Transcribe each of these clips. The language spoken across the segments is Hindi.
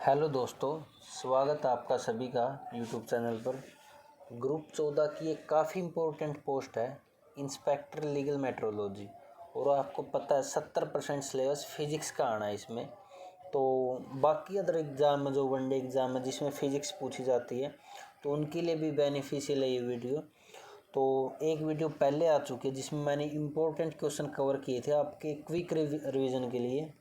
हेलो दोस्तों, स्वागत है आपका सभी का यूट्यूब चैनल पर। ग्रुप 14 की एक काफ़ी इम्पोर्टेंट पोस्ट है, इंस्पेक्टर लीगल मेट्रोलॉजी। और आपको पता है 70% सिलेबस फिजिक्स का आना है इसमें। तो बाकी अदर एग्ज़ाम में जो वनडे एग्ज़ाम है जिसमें फ़िज़िक्स पूछी जाती है तो उनके लिए भी बेनिफिशियल है ये वीडियो। तो एक वीडियो पहले आ चुकी है जिसमें मैंने इम्पोर्टेंट क्वेश्चन कवर किए थे आपके क्विक रिवीजन के लिए।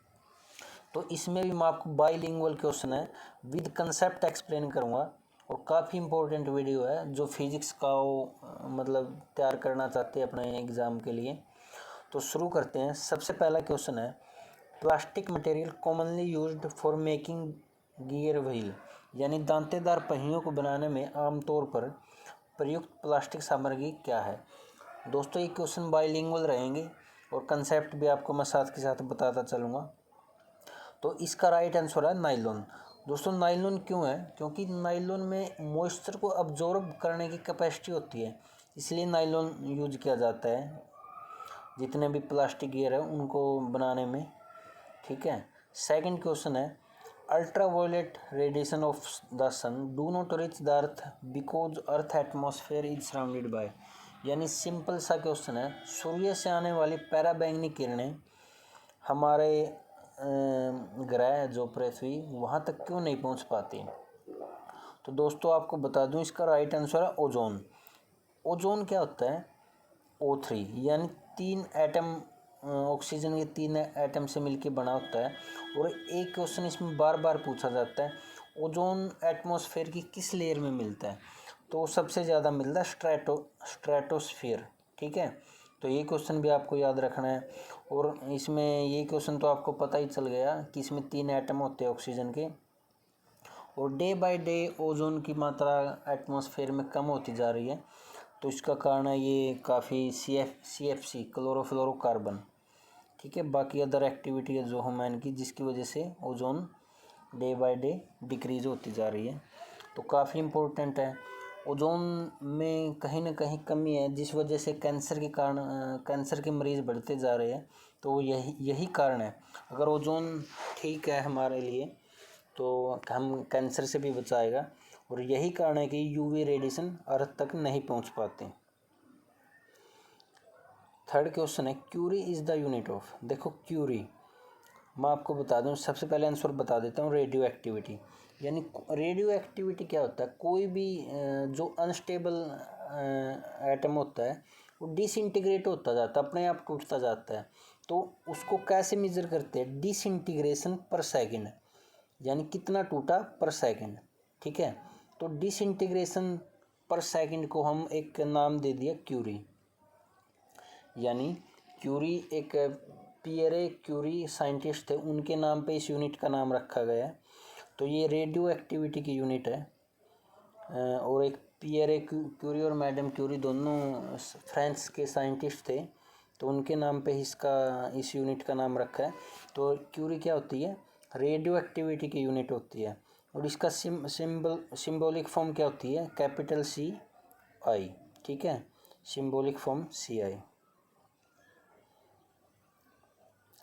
तो इसमें भी मैं आपको बाईलिंगुअल क्वेश्चन है विद कंसेप्ट एक्सप्लेन करूँगा। और काफ़ी इंपॉर्टेंट वीडियो है जो फिजिक्स का मतलब तैयार करना चाहते हैं अपने एग्ज़ाम के लिए। तो शुरू करते हैं। सबसे पहला क्वेश्चन है, plastic material commonly used for making gear wheel, यानी दांतेदार पहियों को बनाने में आमतौर पर प्रयुक्त प्लास्टिक सामग्री क्या है। दोस्तों ये क्वेश्चन बाईलिंगुअल रहेंगे और कंसेप्ट भी आपको मैं साथ के साथ बताता चलूँगा। तो इसका राइट आंसर है नाइलॉन। दोस्तों नाइलॉन क्यों है? क्योंकि नाइलॉन में मॉइस्चर को अब्जॉर्ब करने की कैपेसिटी होती है, इसलिए नाइलॉन यूज किया जाता है जितने भी प्लास्टिक गियर है उनको बनाने में। ठीक है। सेकंड क्वेश्चन है, ultraviolet radiation of the sun do not reach the earth because earth atmosphere is surrounded by, यानी सिंपल सा क्वेश्चन है, सूर्य से आने वाली पैराबैंगनी किरणें हमारे ग्रह जो पृथ्वी वहाँ तक क्यों नहीं पहुँच पाती। तो दोस्तों आपको बता दूं इसका राइट आंसर है ओजोन। ओजोन क्या होता है? O3, यानी 3 एटम ऑक्सीजन के 3 एटम से मिलकर बना होता है। और एक क्वेश्चन इसमें बार बार पूछा जाता है, ओजोन एटमॉस्फेयर की किस लेयर में मिलता है? तो सबसे ज़्यादा मिलता है स्ट्रेटोस्फीयर। ठीक है। तो ये क्वेश्चन भी आपको याद रखना है। और इसमें ये क्वेश्चन तो आपको पता ही चल गया कि इसमें 3 एटम होते हैं ऑक्सीजन के। और डे बाय डे ओजोन की मात्रा एटमॉस्फेयर में कम होती जा रही है। तो इसका कारण है ये काफ़ी CFC क्लोरोफ्लोरोकार्बन। ठीक है। बाकी अदर एक्टिविटी है जो ह्यूमन की जिसकी वजह से ozone day by day decrease होती जा रही है। तो काफ़ी इम्पोर्टेंट है। ओजोन में कहीं ना कहीं कमी है जिस वजह से कैंसर के कारण कैंसर के मरीज़ बढ़ते जा रहे हैं। तो यही कारण है। अगर ओजोन ठीक है हमारे लिए तो हम कैंसर से भी बचाएगा। और यही कारण है कि UV रेडिएशन अर्थ तक नहीं पहुंच पाते। थर्ड क्वेश्चन है, curie is the unit of. देखो क्यूरी मैं आपको बता दूं, सबसे पहले आंसर बता देता हूँ, रेडियो एक्टिविटी। यानी रेडियो एक्टिविटी क्या होता है? कोई भी जो अनस्टेबल एटम होता है वो डिसइंटीग्रेट होता जाता है, अपने आप टूटता जाता है। तो उसको कैसे मेजर करते हैं? डिसइंटीग्रेशन पर सेकंड, यानी कितना टूटा पर सेकंड। ठीक है। तो डिसइंटीग्रेशन पर सेकंड को हम एक नाम दे दिया क्यूरी। यानी क्यूरी एक पियरे क्यूरी साइंटिस्ट थे, उनके नाम पे इस यूनिट का नाम रखा गया है। तो ये रेडियो एक्टिविटी की यूनिट है। और एक पियरे क्यूरी और मैडम क्यूरी दोनों फ्रांस के साइंटिस्ट थे, तो उनके नाम पे इस यूनिट का नाम रखा है। तो क्यूरी क्या होती है? रेडियो एक्टिविटी की यूनिट होती है। और इसका सिंबॉलिक फॉर्म क्या होती है? Capital CI। ठीक है। Symbolic form CI।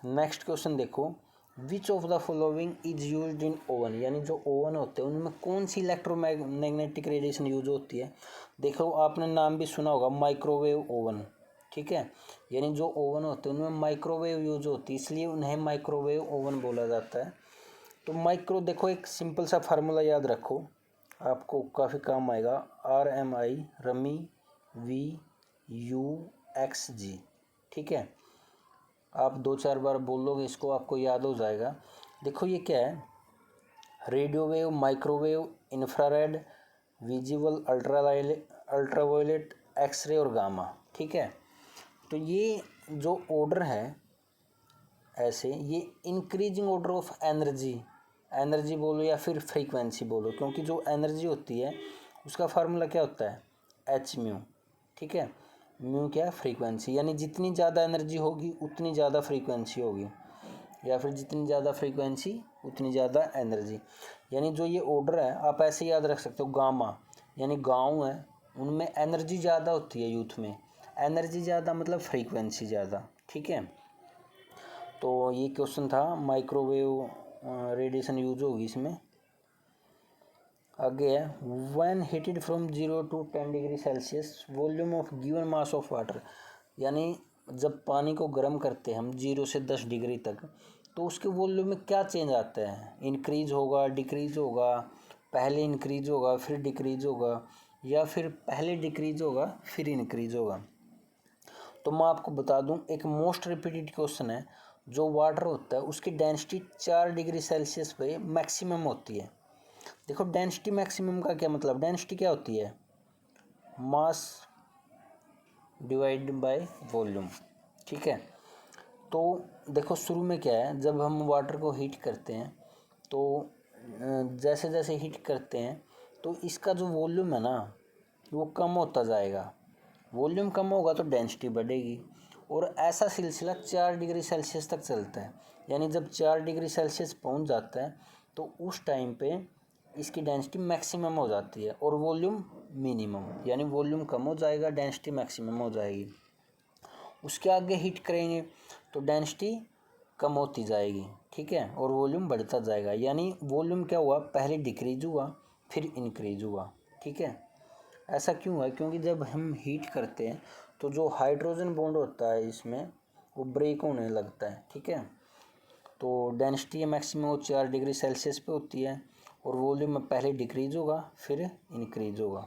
Next question देखो, which of the following is used in oven, यानी जो ओवन होते हैं उनमें कौन सी इलेक्ट्रोमैग्नेटिक रेडिएशन यूज होती है। देखो आपने नाम भी सुना होगा, माइक्रोवेव ओवन। ठीक है। यानी जो ओवन होते हैं उनमें माइक्रोवेव यूज होती है, इसलिए उन्हें माइक्रोवेव ओवन बोला जाता है। तो देखो एक सिंपल सा फार्मूला याद रखो, आपको काफ़ी काम आएगा। RMI rummy VUXG। ठीक है। आप 2-4 बार बोलोगे इसको, आपको याद हो जाएगा। देखो ये क्या है? Radio wave, microwave, infrared, visible, ultraviolet, X ray और गामा। ठीक है। तो ये जो ऑर्डर है ऐसे, ये इंक्रीजिंग ऑर्डर ऑफ एनर्जी बोलो या फिर फ्रीक्वेंसी बोलो, क्योंकि जो एनर्जी होती है उसका फार्मूला क्या होता है? Hµ। ठीक है। म्यू क्या? फ्रीक्वेंसी। यानी जितनी ज़्यादा एनर्जी होगी उतनी ज़्यादा फ्रीक्वेंसी होगी, या फिर जितनी ज़्यादा फ्रीक्वेंसी उतनी ज़्यादा एनर्जी। यानी जो ये ऑर्डर है आप ऐसे याद रख सकते हो, गामा यानी गाँव है उनमें एनर्जी ज़्यादा होती है, यूथ में एनर्जी ज़्यादा मतलब फ्रीक्वेंसी ज़्यादा। ठीक है। तो ये क्वेश्चन था, माइक्रोवेव रेडिएशन यूज होगी इसमें। आगे है when heated from 0 to 10 degree Celsius volume of given mass of water, यानी जब पानी को गर्म करते हैं हम 0 से 10 डिग्री तक, तो उसके वॉल्यूम में क्या चेंज आता है, इंक्रीज होगा, डिक्रीज होगा, पहले इंक्रीज होगा फिर डिक्रीज होगा, या फिर पहले डिक्रीज होगा फिर इंक्रीज होगा। तो मैं आपको बता दूं, एक मोस्ट रिपीटेड क्वेश्चन है, जो वाटर होता है उसकी डेंसिटी 4 डिग्री सेल्सियस पे मैक्सिमम होती है। देखो डेंसिटी मैक्सिमम का क्या मतलब, डेंसिटी क्या होती है, मास डिवाइड बाय वॉल्यूम, ठीक है। तो देखो शुरू में क्या है, जब हम वाटर को हीट करते हैं तो जैसे जैसे हीट करते हैं तो इसका जो वॉल्यूम है ना वो कम होता जाएगा, वॉल्यूम कम होगा तो डेंसिटी बढ़ेगी, और ऐसा सिलसिला 4 डिग्री सेल्सियस तक चलता है। यानी जब 4 डिग्री सेल्सियस पहुंच जाता है तो उस टाइम पे इसकी डेंसिटी मैक्सिमम हो जाती है और वॉल्यूम मिनिमम, यानी वॉल्यूम कम हो जाएगा, डेंसिटी मैक्सिमम हो जाएगी। उसके आगे हीट करेंगे तो डेंसिटी कम होती जाएगी, ठीक है, और वॉल्यूम बढ़ता जाएगा। यानी वॉल्यूम क्या हुआ, पहले डिक्रीज हुआ फिर इंक्रीज हुआ, ठीक है। ऐसा क्यों है, क्योंकि जब हम हीट करते हैं तो जो हाइड्रोजन बॉन्ड होता है इसमें वो ब्रेक होने लगता है, ठीक है। तो डेंसिटी मैक्सिमम वो 4 डिग्री सेल्सियस पे होती है और वॉल्यूम में पहले डिक्रीज होगा फिर इंक्रीज होगा।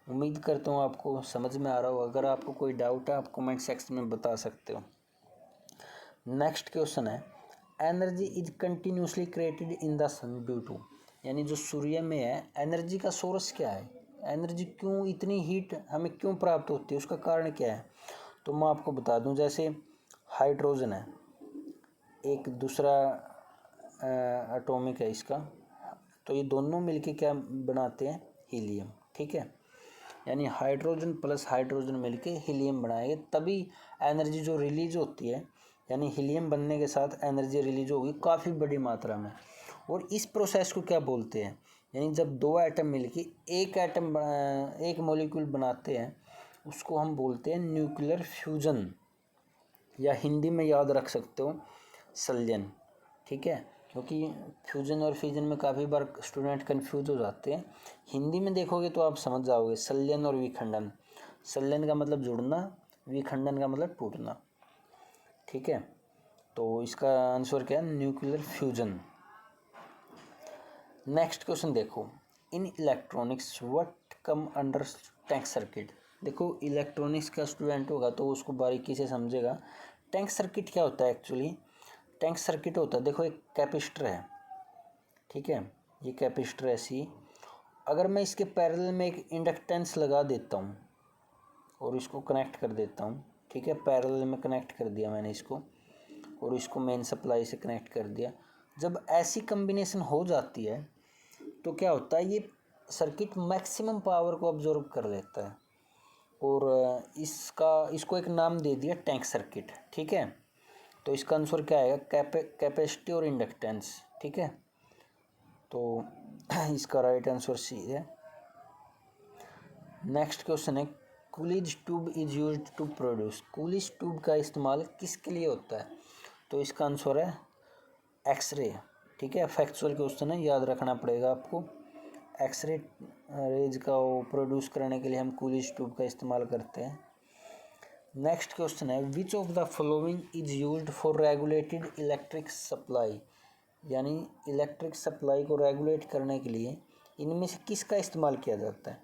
उम्मीद करता हूँ आपको समझ में आ रहा हो। अगर आपको कोई डाउट है आप कमेंट सेक्शन में बता सकते हो। नेक्स्ट क्वेश्चन है, energy is continuously created in the sun due to, यानी जो सूर्य में है एनर्जी का सोर्स क्या है, एनर्जी क्यों, इतनी हीट हमें क्यों प्राप्त होती है, उसका कारण क्या है। तो मैं आपको बता दूं, जैसे हाइड्रोजन है, एक दूसरा एटॉमिक है इसका, तो ये दोनों मिलके क्या बनाते हैं, हीलियम, ठीक है। यानी हाइड्रोजन प्लस हाइड्रोजन मिलके हीलियम बनाएंगे, तभी एनर्जी जो रिलीज होती है, यानी हीलियम बनने के साथ एनर्जी रिलीज होगी काफ़ी बड़ी मात्रा में। और इस प्रोसेस को क्या बोलते हैं, यानी जब दो एटम मिलके एक मॉलिक्यूल बनाते हैं उसको हम बोलते हैं न्यूक्लियर फ्यूजन, या हिंदी में याद रख सकते हो संलयन, ठीक है। क्योंकि फ्यूजन और फ्यूजन में काफ़ी बार स्टूडेंट कंफ्यूज हो जाते हैं। हिंदी में देखोगे तो आप समझ जाओगे, संलयन और विखंडन। संलयन का मतलब जुड़ना, विखंडन का मतलब टूटना, ठीक है। तो इसका आंसर क्या है, न्यूक्लियर फ्यूजन। नेक्स्ट क्वेश्चन देखो, in electronics what come under tank circuit. देखो इलेक्ट्रॉनिक्स का स्टूडेंट होगा तो उसको बारीकी से समझेगा। टैंक सर्किट क्या होता है एक्चुअली, टैंक सर्किट होता है, देखो एक कैपेसिटर है, ठीक है, ये कैपेसिटर ऐसी, अगर मैं इसके पैरेलल में एक इंडक्टेंस लगा देता हूँ और इसको कनेक्ट कर देता हूँ, ठीक है, पैरेलल में कनेक्ट कर दिया मैंने इसको और इसको मेन सप्लाई से कनेक्ट कर दिया। जब ऐसी कम्बिनेशन हो जाती है तो क्या होता है, ये सर्किट मैक्सिमम पावर को अब्जॉर्ब कर लेता है और इसको एक नाम दे दिया टैंक सर्किट, ठीक है। तो इसका आंसर क्या आएगा, कैपेसिटी और इंडक्टेंस, ठीक है। तो इसका राइट आंसर सी है। नेक्स्ट क्वेश्चन है, Coolidge tube is used to produce, Coolidge tube का इस्तेमाल किसके लिए होता है। तो इसका आंसर है एक्सरे, ठीक है, फैक्चुअल क्वेश्चन है, याद रखना पड़ेगा आपको। एक्सरे रेज का वो प्रोड्यूस करने के लिए हम कूलिज ट्यूब का इस्तेमाल करते हैं। नेक्स्ट क्वेश्चन है, विच of the following is used for regulated electric supply, यानी इलेक्ट्रिक सप्लाई को रेगुलेट करने के लिए इनमें से किसका इस्तेमाल किया जाता है।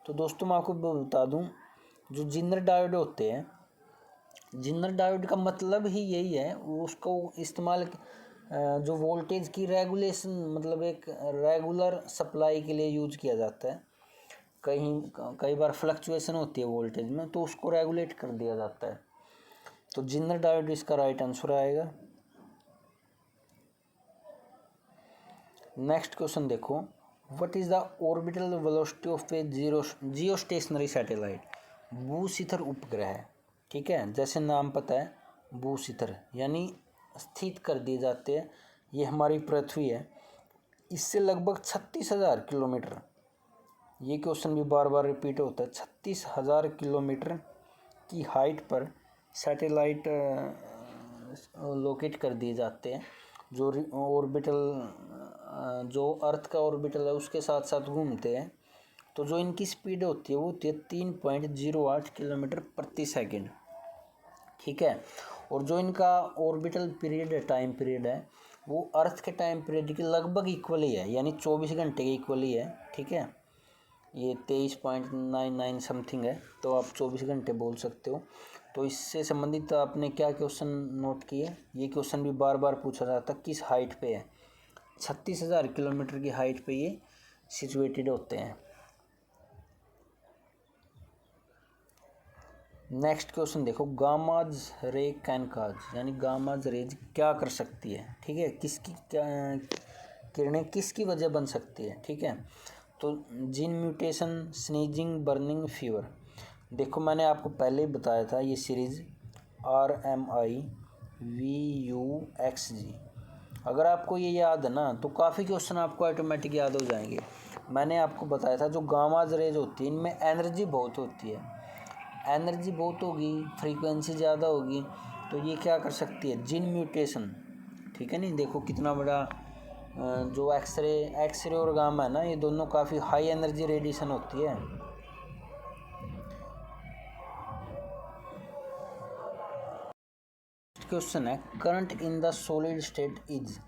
तो दोस्तों मैं आपको बता दूं, जो जिनर डायोड होते हैं, जिनर डायोड का मतलब ही यही है, वो उसको इस्तेमाल जो वोल्टेज की रेगुलेशन, मतलब एक रेगुलर सप्लाई के लिए यूज किया जाता है। कई बार फ्लक्चुएशन होती है वोल्टेज में तो उसको रेगुलेट कर दिया जाता है। तो जिनर डायोड इसका राइट आंसर आएगा। नेक्स्ट क्वेश्चन देखो, what is the orbital velocity of a geostationary satellite, भूशिखर उपग्रह, ठीक है, जैसे नाम पता है भूशिखर यानी स्थित कर दिए जाते हैं। ये हमारी पृथ्वी है, इससे लगभग 36,000 किलोमीटर, ये क्वेश्चन भी बार बार रिपीट होता है, 36,000 किलोमीटर की हाइट पर सैटेलाइट लोकेट कर दिए जाते हैं, जो ऑर्बिटल जो अर्थ का ऑर्बिटल है उसके साथ साथ घूमते हैं, तो जो इनकी स्पीड होती है वो होती है 3.08 किलोमीटर प्रति सेकंड। ठीक है। और जो इनका ऑर्बिटल पीरियड है, टाइम पीरियड है, वो अर्थ के टाइम पीरियड के लगभग इक्वल ही है, यानी 24 घंटे के इक्वल ही है। ठीक है। ये 23.99 समथिंग है, तो आप 24 घंटे बोल सकते हो। तो इससे संबंधित आपने क्या क्वेश्चन नोट किए, ये क्वेश्चन भी बार बार पूछा जाता, किस हाइट पे है। 36,000 किलोमीटर की हाइट पे ये सिचुएटेड होते हैं। नेक्स्ट क्वेश्चन देखो, गामाज रे कैन काज, यानी गामाज रेज क्या कर सकती है। ठीक है, किसकी क्या किरणें किसकी वजह बन सकती है। ठीक है, तो gene mutation, sneezing, burning, fever. देखो मैंने आपको पहले ही बताया था, ये सीरीज़ RMIVUXG, अगर आपको ये याद है ना तो काफ़ी क्वेश्चन आपको ऑटोमेटिक याद हो जाएंगे। मैंने आपको बताया था जो गामाज रेज होती है इनमें एनर्जी बहुत होती है, एनर्जी बहुत होगी, फ्रीक्वेंसी ज़्यादा होगी, तो ये क्या कर सकती है, जीन म्यूटेशन। ठीक है, नहीं देखो कितना बड़ा जो एक्सरे और गामा है ना, ये दोनों काफ़ी हाई एनर्जी रेडिएशन होती है। क्वेश्चन है, current in the solid state is,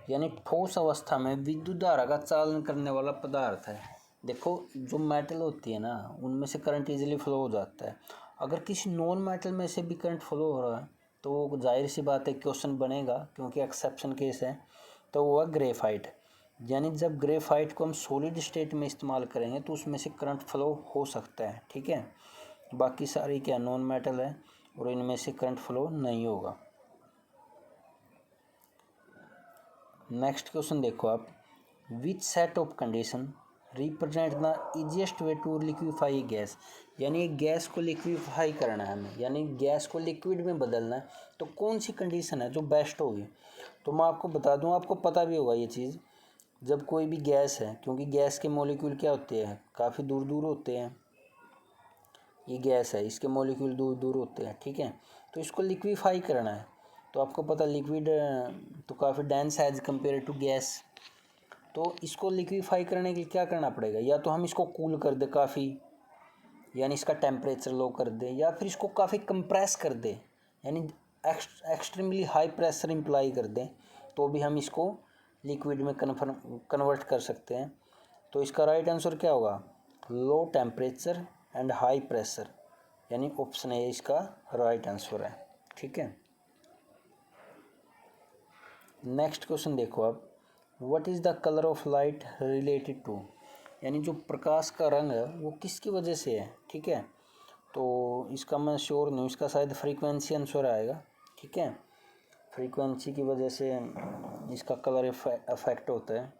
यानी ठोस अवस्था में विद्युत धारा का चालन करने वाला पदार्थ है। देखो जो मेटल होती है ना उनमें से करंट इजीली फ्लो हो जाता है। अगर किसी नॉन मेटल में से भी करंट फ्लो हो रहा है तो जाहिर सी बात है क्वेश्चन बनेगा, क्योंकि एक्सेप्शन केस है, तो वो है ग्रेफाइट। यानी जब ग्रेफाइट को हम सॉलिड स्टेट में इस्तेमाल करेंगे तो उसमें से करंट फ्लो हो सकता है। ठीक है, बाकी सारी क्या नॉन मेटल है और इनमें से करंट फ्लो नहीं होगा। नेक्स्ट क्वेश्चन देखो आप, which set of condition represent the easiest way to liquefy gas, यानी एक गैस को लिक्विफाई करना है हमें, यानी गैस को लिक्विड में बदलना है, तो कौन सी कंडीशन है जो बेस्ट होगी। तो मैं आपको बता दूं, आपको पता भी होगा ये चीज़, जब कोई भी गैस है, क्योंकि गैस के मॉलिक्यूल क्या होते हैं, काफ़ी दूर दूर होते हैं, ये गैस है इसके मॉलिक्यूल दूर दूर होते हैं। ठीक है, तो इसको लिक्विफाई करना है, तो आपको पता लिक्विड तो काफ़ी डेंस है एज कम्पेयर टू गैस, तो इसको लिक्विफाई करने के लिए क्या करना पड़ेगा, या तो हम इसको कूल कर दें काफ़ी, यानी इसका टेम्परेचर लो कर दें, या फिर इसको काफ़ी कंप्रेस कर दें, यानी एक्सट्रीमली हाई प्रेशर इम्प्लाई कर दें, तो भी हम इसको लिक्विड में कन्वर्ट कर सकते हैं। तो इसका राइट आंसर क्या होगा, low temperature and high pressure, यानी ऑप्शन ए इसका राइट आंसर है। ठीक है, नेक्स्ट क्वेश्चन देखो आप, what is the colour of light related to, यानी जो प्रकाश का रंग है वो किसकी वजह से है। ठीक है, तो इसका मैं श्योर नहीं, इसका शायद फ्रीक्वेंसी आंसर आएगा। ठीक है, फ्रीक्वेंसी की वजह से इसका कलर इफेक्ट होता है।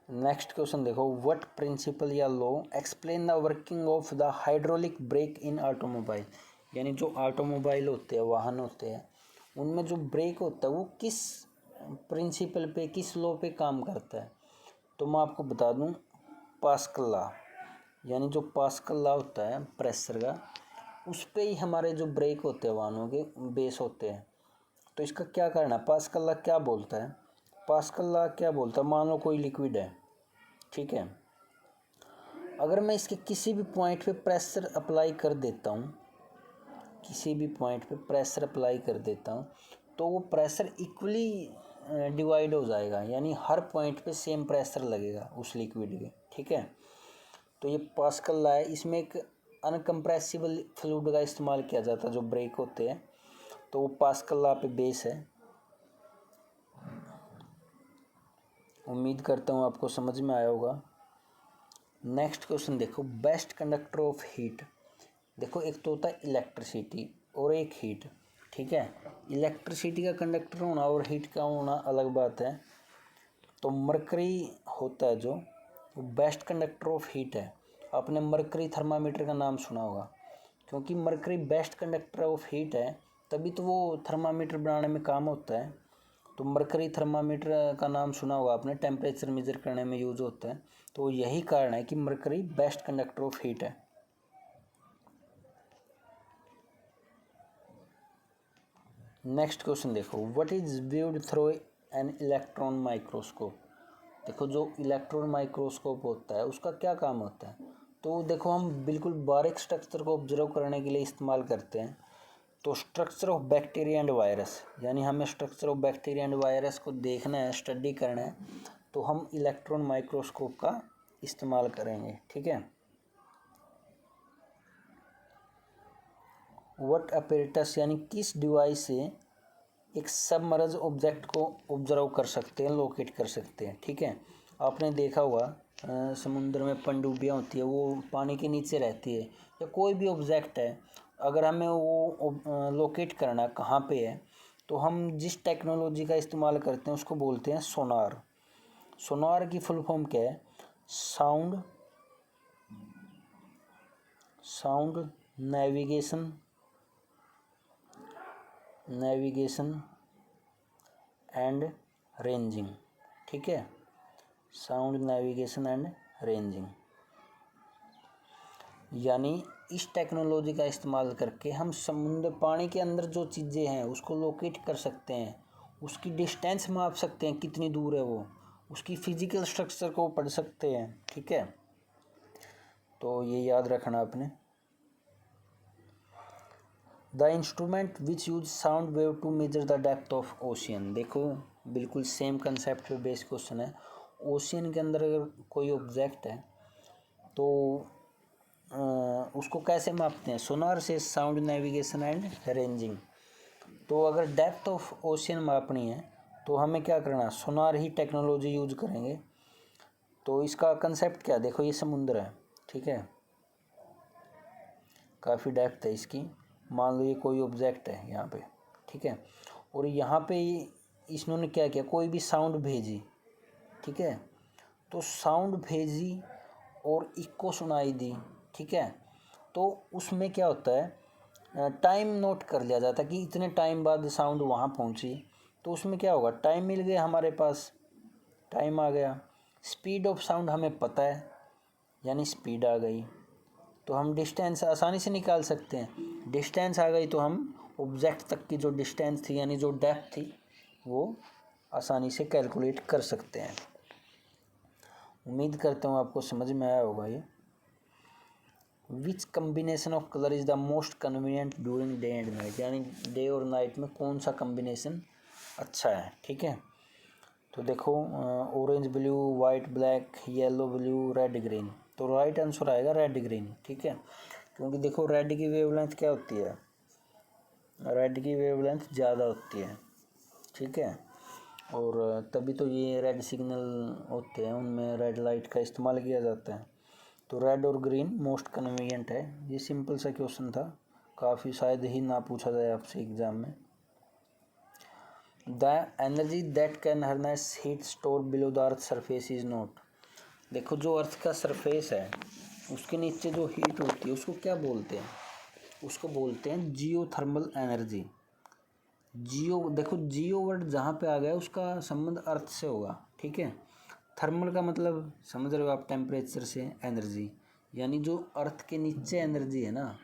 नेक्स्ट क्वेश्चन देखो, व्हाट प्रिंसिपल या law explain the working of the hydraulic brake in automobile, यानी जो ऑटोमोबाइल होते हैं, वाहन होते हैं, उनमें जो ब्रेक होता है वो किस प्रिंसिपल पे, किस लॉ पे काम करता है। तो मैं आपको बता दूं, पास्कल लॉ, यानी जो पास्कल लॉ होता है प्रेशर का, उस पे ही हमारे जो ब्रेक होते हैं वाहनों के बेस होते हैं। तो इसका क्या करना है, पास्कल लॉ क्या बोलता है, पास्कल लॉ क्या बोलता है, मान लो कोई लिक्विड है। ठीक है, अगर मैं इसके किसी भी पॉइंट पे प्रेशर अप्लाई कर देता हूँ, किसी भी पॉइंट पे प्रेशर अप्लाई कर देता हूँ, तो वो प्रेशर इक्वली डिवाइड हो जाएगा, यानी हर पॉइंट पे सेम प्रेशर लगेगा उस लिक्विड के। ठीक है, तो ये पास्कल लॉ है, इसमें एक अनकम्प्रेसिबल फ्लूइड का इस्तेमाल किया जाता है जो ब्रेक होते हैं, तो वो पास्कल लॉ पे बेस है। उम्मीद करता हूँ आपको समझ में आया होगा। नेक्स्ट क्वेश्चन देखो, बेस्ट कंडक्टर ऑफ हीट। देखो एक तो होता है इलेक्ट्रिसिटी और एक हीट। ठीक है, इलेक्ट्रिसिटी का कंडक्टर होना और हीट का होना अलग बात है। तो मरकरी होता है जो, वो बेस्ट कंडक्टर ऑफ हीट है। आपने मरकरी थर्मामीटर का नाम सुना होगा, क्योंकि mercury best conductor of heat है, तभी तो वो थर्मामीटर बनाने में काम होता है। तो मरकरी थर्मामीटर का नाम सुना होगा आपने, टेम्परेचर मेजर करने में यूज़ होता है, तो यही कारण है कि mercury best conductor of heat है। नेक्स्ट क्वेश्चन देखो, what is viewed through an electron microscope. देखो जो इलेक्ट्रॉन माइक्रोस्कोप होता है उसका क्या काम होता है, तो देखो हम बिल्कुल बारीक स्ट्रक्चर को ऑब्जर्व करने के लिए इस्तेमाल करते हैं। तो structure of bacteria and virus, यानी हमें structure of bacteria and virus को देखना है, स्टडी करना है, तो हम इलेक्ट्रॉन माइक्रोस्कोप का इस्तेमाल करेंगे। ठीक है। व्हाट अपैरेटस, यानी किस डिवाइस से एक सबमर्ज ऑब्जेक्ट को ऑब्जर्व कर सकते हैं, लोकेट कर सकते हैं। ठीक है। आपने देखा होगा समुद्र में पनडुब्बियाँ होती है, वो पानी के नीचे रहती है, या कोई भी ऑब्जेक्ट है, अगर हमें वो लोकेट करना कहाँ पे है, तो हम जिस टेक्नोलॉजी का इस्तेमाल करते हैं उसको बोलते हैं सोनार। सोनार की फुल फॉर्म क्या है, साउंड नेविगेशन एंड रेंजिंग। ठीक है, साउंड नेविगेशन एंड रेंजिंग, यानी इस टेक्नोलॉजी का इस्तेमाल करके हम समुद्र पानी के अंदर जो चीज़ें हैं उसको लोकेट कर सकते हैं, उसकी डिस्टेंस माप सकते हैं कितनी दूर है वो, उसकी फिजिकल स्ट्रक्चर को पढ़ सकते हैं। ठीक है, तो ये याद रखना आपने। The instrument which use sound wave to measure the depth of ocean. देखो बिल्कुल सेम कंसेप्ट पे बेस्ड क्वेश्चन है। ओशियन के अंदर अगर कोई ऑब्जेक्ट है तो उसको कैसे मापते हैं, सोनार से, साउंड नेविगेशन एंड रेंजिंग। तो अगर डेप्थ ऑफ ओशियन मापनी है तो हमें क्या करना, सोनार ही टेक्नोलॉजी यूज करेंगे। तो इसका कंसेप्ट क्या, देखो ये समुद्र है, ठीक है, काफ़ी डेप्थ है इसकी, मान लो ये कोई ऑब्जेक्ट है यहाँ पे, ठीक है, और यहाँ पे इन्होंने क्या किया, कोई भी साउंड भेजी, ठीक है, तो साउंड भेजी और इको सुनाई दी, ठीक है, तो उसमें क्या होता है, टाइम नोट कर लिया जाता है कि इतने टाइम बाद साउंड वहाँ पहुँची, तो उसमें क्या होगा, टाइम मिल गया हमारे पास, टाइम आ गया। स्पीड ऑफ साउंड हमें पता है, यानी स्पीड आ गई, तो हम डिस्टेंस आसानी से निकाल सकते हैं। डिस्टेंस आ गई तो हम ऑब्जेक्ट तक की जो डिस्टेंस थी, यानी जो डेप्थ थी, वो आसानी से कैलकुलेट कर सकते हैं। उम्मीद करता हूँ आपको समझ में आया होगा ये। Which combination of colour is the most convenient during day and night, यानी डे और नाइट में कौन सा कम्बिनेशन अच्छा है। ठीक है, तो देखो orange blue, white black, yellow blue, red green, तो राइट आंसर आएगा रेड ग्रीन। ठीक है, क्योंकि देखो रेड की वेवलेंथ क्या होती है, रेड की वेवलेंथ ज़्यादा होती है, ठीक है, और तभी तो ये रेड सिग्नल होते हैं, उनमें रेड लाइट का इस्तेमाल किया जाता है। तो रेड और ग्रीन मोस्ट कन्वीनियंट है। ये सिंपल सा क्वेश्चन था, काफ़ी शायद ही ना पूछा जाए आपसे एग्ज़ाम में। The energy that can harness heat store below the earth surface is not. देखो जो अर्थ का सरफेस है उसके नीचे जो हीट होती है उसको क्या बोलते हैं, उसको बोलते हैं जियोथर्मल एनर्जी। जियो, देखो जियो वर्ड जहाँ पे आ गया उसका संबंध अर्थ से होगा, ठीक है, थर्मल का मतलब समझ रहे हो आप, टेम्परेचर से एनर्जी, यानी जो अर्थ के नीचे एनर्जी है ना,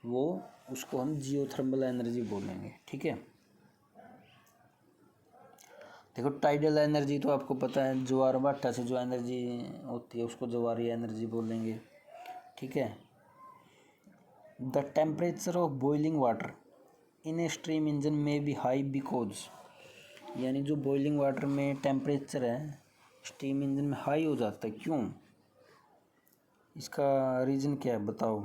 वो उसको हम जियोथर्मल एनर्जी बोलेंगे। ठीक है, देखो टाइडल एनर्जी तो आपको पता है, ज्वार भाटा से जो एनर्जी होती है उसको ज्वारी एनर्जी बोलेंगे। ठीक है, the temperature of boiling water in a stream engine में बी हाई बिकॉज, यानी जो बॉइलिंग वाटर में टेम्परेचर है स्टीम इंजन में हाई हो जाता है, क्यों, इसका रीज़न क्या है बताओ,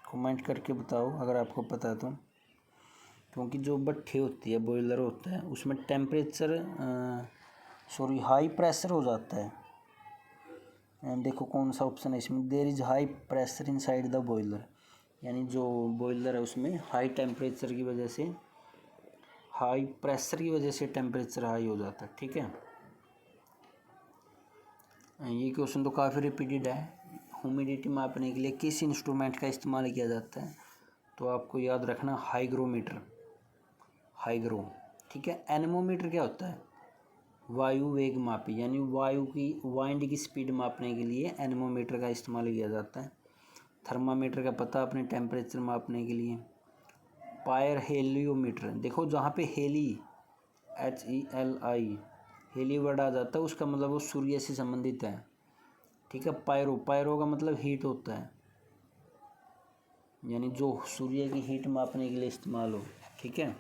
कमेंट करके बताओ अगर आपको पता है तो। क्योंकि जो भट्ठी होती है, बॉयलर होता है, उसमें टेम्परेचर हाई प्रेशर हो जाता है। देखो कौन सा ऑप्शन है इसमें, there is high pressure inside the boiler, यानी जो बॉयलर है उसमें हाई टेम्परेचर की वजह से, हाई प्रेशर की वजह से टेम्परेचर हाई हो जाता है। ठीक है, ये क्वेश्चन तो काफ़ी रिपीटेड है। ह्यूमिडिटी मापने के लिए किस इंस्ट्रूमेंट का इस्तेमाल किया जाता है, तो आपको याद रखना हाइग्रोमीटर, हाइग्रो। ठीक है, एनेमोमीटर क्या होता है, वायु वेग मापी, यानी वायु की वाइंड की स्पीड मापने के लिए एनेमोमीटर का इस्तेमाल किया जाता है। थर्मामीटर का पता अपने टेम्परेचर मापने के लिए। पायर हेलियोमीटर, देखो जहाँ पे हेली HELI हेली वर्ड आ जाता है उसका मतलब वो सूर्य से संबंधित है, ठीक है। पायरो, पायरो का मतलब हीट होता है, यानी जो सूर्य की हीट मापने के लिए इस्तेमाल हो, ठीक है।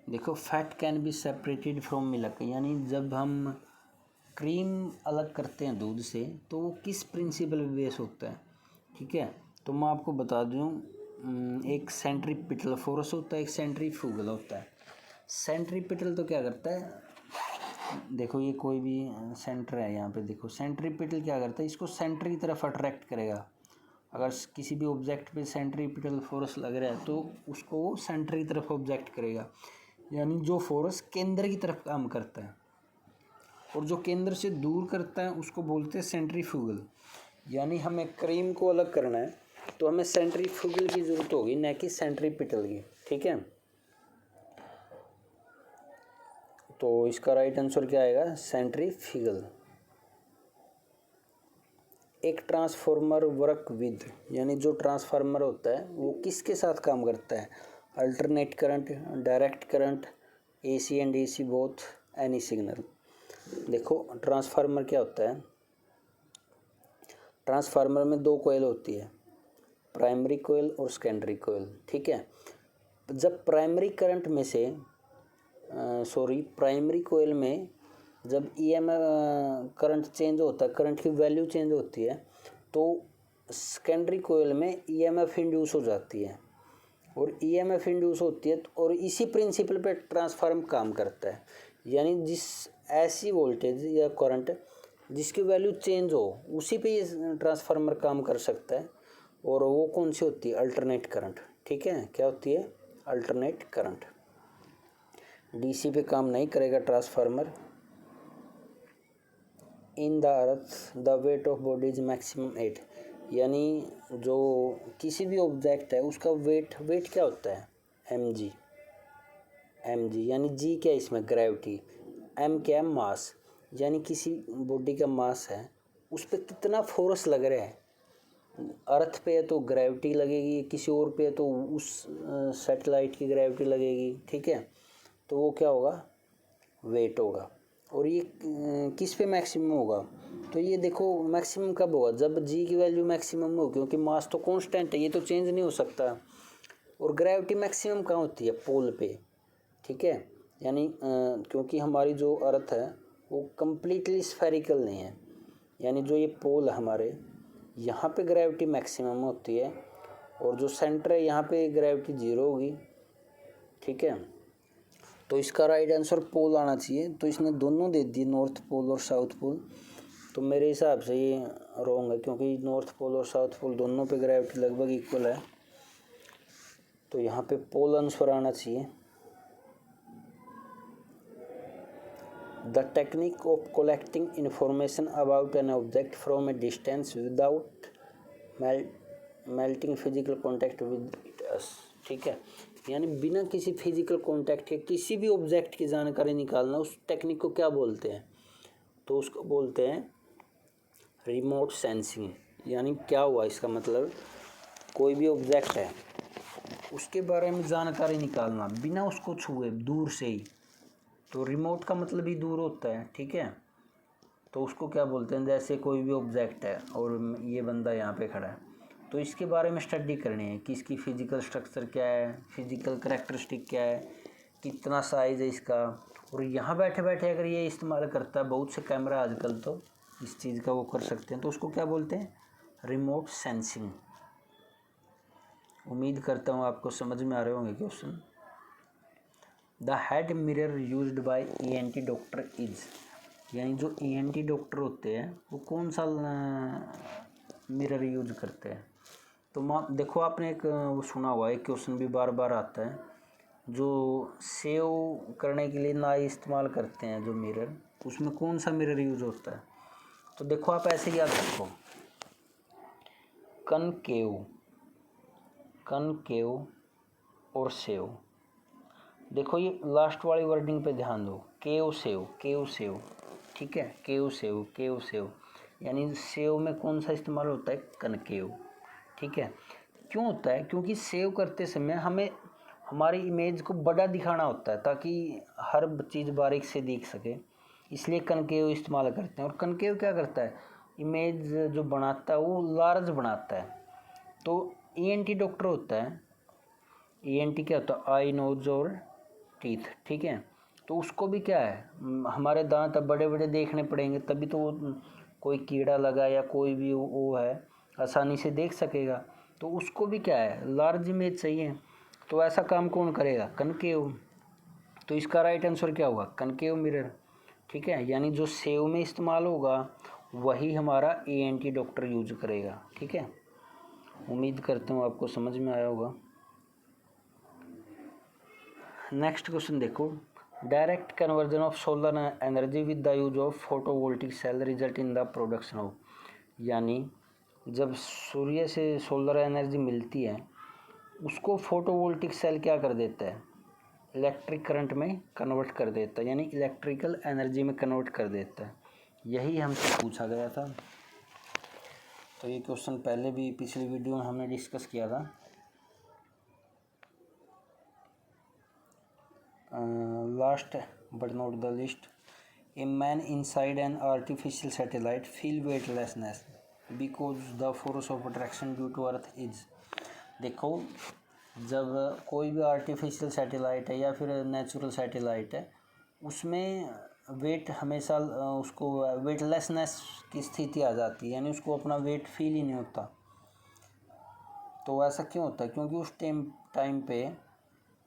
देखो fat can be separated from milk, यानी जब हम क्रीम अलग करते हैं दूध से तो वो किस प्रिंसिपल पे बेस होता है, ठीक है। तो मैं आपको बता दूं, एक सेंट्रीपिटल फोर्स होता है, एक सेंट्रीफ्यूगल होता है। सेंट्रीपिटल तो क्या करता है, देखो ये कोई भी सेंटर है यहाँ पे, देखो सेंट्रीपिटल क्या करता है, इसको सेंटर की तरफ अट्रैक्ट करेगा। अगर किसी भी ऑब्जेक्ट पे सेंट्रीपिटल फोर्स लग रहा है तो उसको वो सेंटर की तरफ ऑब्जेक्ट करेगा, यानी जो फोर्स केंद्र की तरफ काम करता है, और जो केंद्र से दूर करता है उसको बोलते हैं सेंट्रीफ्यूगल। यानी हमें क्रीम को अलग करना है तो हमें सेंट्रीफ्यूगल की ज़रूरत होगी, न कि सेंट्रीपिटल की, ठीक है। तो इसका राइट आंसर क्या आएगा, सेंट्रीफ्यूगल। एक ट्रांसफार्मर वर्क विद, यानी जो ट्रांसफार्मर होता है वो किसके साथ काम करता है, alternate current, direct current, AC and DC both, any signal. देखो ट्रांसफार्मर क्या होता है, ट्रांसफार्मर में दो कोयल होती है, प्राइमरी कोयल और सेकेंडरी कोयल, ठीक है। जब प्राइमरी करंट में से प्राइमरी कोयल में जब EMF करंट चेंज होता है, करंट की वैल्यू चेंज होती है, तो सेकेंडरी कोयल में EMF इंड्यूस हो जाती है, और EMF इंड्यूस होती है और इसी प्रिंसिपल पे ट्रांसफार्म काम करता है। यानी जिस ऐसी वोल्टेज या करंट जिसकी वैल्यू चेंज हो उसी पे ये ट्रांसफार्मर काम कर सकता है, और वो कौन सी होती है, अल्टरनेट करंट, ठीक है। क्या होती है, अल्टरनेट करंट। DC पे काम नहीं करेगा transformer. In the earth the weight of body is maximum 8, यानी जो किसी भी ऑब्जेक्ट है उसका वेट क्या होता है, mg, यानी g क्या है इसमें, ग्रेविटी, m क्या है, मास, यानी किसी बॉडी का मास है उस पर कितना फोर्स लग रहा है। अर्थ पे है तो ग्रेविटी लगेगी, किसी और पे है तो उस सैटेलाइट की ग्रेविटी लगेगी, ठीक है। तो वो क्या होगा, वेट होगा। और ये किस पे मैक्सिमम होगा, तो ये देखो मैक्सिमम कब होगा, जब g की वैल्यू मैक्सिमम हो, क्योंकि मास तो कांस्टेंट है, ये तो चेंज नहीं हो सकता। और ग्रेविटी मैक्सिमम कहाँ होती है, पोल पे, ठीक है। यानी क्योंकि हमारी जो अर्थ है वो कम्प्लीटली स्फेरिकल नहीं है, यानी जो ये पोल है हमारे, यहाँ पे ग्रेविटी मैक्सिमम होती है, और जो सेंटर है यहाँ पे ग्रेविटी 0 होगी, ठीक है। तो इसका राइट आंसर पोल आना चाहिए, तो इसने दोनों दे दिए, नॉर्थ पोल और साउथ पोल। तो मेरे हिसाब से ये रॉन्ग है, क्योंकि नॉर्थ पोल और साउथ पोल दोनों पे ग्रेविटी लगभग इक्वल है, तो यहाँ पे पोल आंसर आना चाहिए। The technique of collecting information about an object from A distance without melting physical contact with us, ठीक है। यानी बिना किसी फिजिकल कॉन्टैक्ट के किसी भी ऑब्जेक्ट की जानकारी निकालना, उस टेक्निक को क्या बोलते हैं, तो उसको बोलते हैं रिमोट सेंसिंग। यानी क्या हुआ, इसका मतलब कोई भी ऑब्जेक्ट है उसके बारे में जानकारी निकालना बिना उसको छुए, दूर से ही, तो रिमोट का मतलब ही दूर होता है, ठीक है। तो उसको क्या बोलते हैं, जैसे कोई भी ऑब्जेक्ट है और ये बंदा यहाँ पे खड़ा है, तो इसके बारे में स्टडी करनी है कि इसकी फ़िज़िकल स्ट्रक्चर क्या है, फिज़िकल करैक्टरिस्टिक क्या है, कितना साइज़ है इसका। और यहाँ बैठे बैठे अगर ये इस्तेमाल करता है, बहुत से कैमरा आजकल तो इस चीज़ का वो कर सकते हैं, तो उसको क्या बोलते हैं, रिमोट सेंसिंग। उम्मीद करता हूँ आपको समझ में आ रहे होंगे question. The head mirror used by ENT doctor is, यानी जो ENT डॉक्टर होते हैं वो कौन सा मिरर यूज करते हैं। तो देखो आपने एक वो सुना हुआ है, क्वेश्चन भी बार बार आता है, जो सेव करने के लिए नाई इस्तेमाल करते हैं जो मिरर, उसमें कौन सा मिरर यूज होता है। तो देखो आप ऐसे याद रखो, कनकेव और सेव। देखो ये लास्ट वाली वर्डिंग पे ध्यान दो, केव सेव, ठीक है, केव सेव। यानी सेव में कौन सा इस्तेमाल होता है, कनकेव। ठीक है, क्यों होता है, क्योंकि सेव करते समय हमें हमारी इमेज को बड़ा दिखाना होता है ताकि हर चीज़ बारीक से दिख सके, इसलिए कनकेव इस्तेमाल करते हैं। और कनकेव क्या करता है, इमेज जो बनाता है वो लार्ज बनाता है। तो ईएनटी डॉक्टर होता है, ईएनटी क्या होता है, आई नोज और टीथ। ठीक है, तो उसको भी क्या है, हमारे दांत अब बड़े बड़े देखने पड़ेंगे तभी तो वो कोई कीड़ा लगा या कोई भी वो है आसानी से देख सकेगा। तो उसको भी क्या है, लार्ज इमेज चाहिए। तो ऐसा काम कौन करेगा, कनकेव। तो इसका राइट आंसर क्या होगा, कनकेव मिरर। ठीक है, यानी जो सेव में इस्तेमाल होगा वही हमारा ईएनटी डॉक्टर यूज करेगा। ठीक है, उम्मीद करता हूँ आपको समझ में आया होगा। नेक्स्ट क्वेश्चन देखो, direct conversion of solar energy with the use of photovoltaic cell result in the production of, यानी जब सूर्य से सोलर एनर्जी मिलती है उसको फोटोवोल्टिक सेल क्या कर देता है, इलेक्ट्रिक करंट में कन्वर्ट कर देता है, यानी इलेक्ट्रिकल एनर्जी में कन्वर्ट कर देता है। यही हमसे पूछा गया था। तो ये क्वेश्चन पहले भी पिछली वीडियो में हमने डिस्कस किया था। Last but not the least, a man inside an artificial satellite feel weightlessness because the force of attraction due to earth is. देखो, जब कोई भी आर्टिफिशियल सैटेलाइट है या फिर नेचुरल सैटेलाइट है उसमें वेट हमेशा उसको वेटलेसनेस की स्थिति आ जाती है, यानी उसको अपना वेट फील ही नहीं होता। तो ऐसा क्यों होता है, क्योंकि उस टाइम पे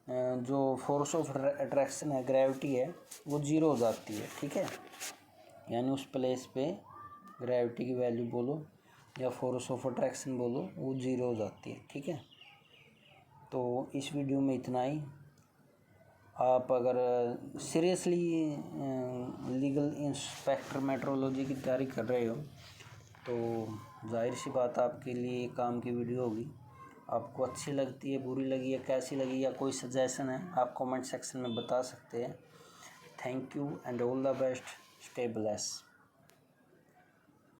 जो फोर्स ऑफ अट्रैक्शन है, ग्रेविटी है, वो ज़ीरो हो जाती है। ठीक है, यानी उस प्लेस पे ग्रेविटी की वैल्यू बोलो या फोर्स ऑफ अट्रैक्शन बोलो, वो ज़ीरो हो जाती है। ठीक है, तो इस वीडियो में इतना ही। आप अगर सीरियसली लीगल इंस्पेक्टर मेट्रोलॉजी की तैयारी कर रहे हो तो जाहिर सी बात आपके लिए काम की वीडियो होगी। आपको अच्छी लगती है, बुरी लगी है, कैसी लगी, या कोई सजेशन है आप कमेंट सेक्शन में बता सकते हैं। Thank you and all the best, stay blessed.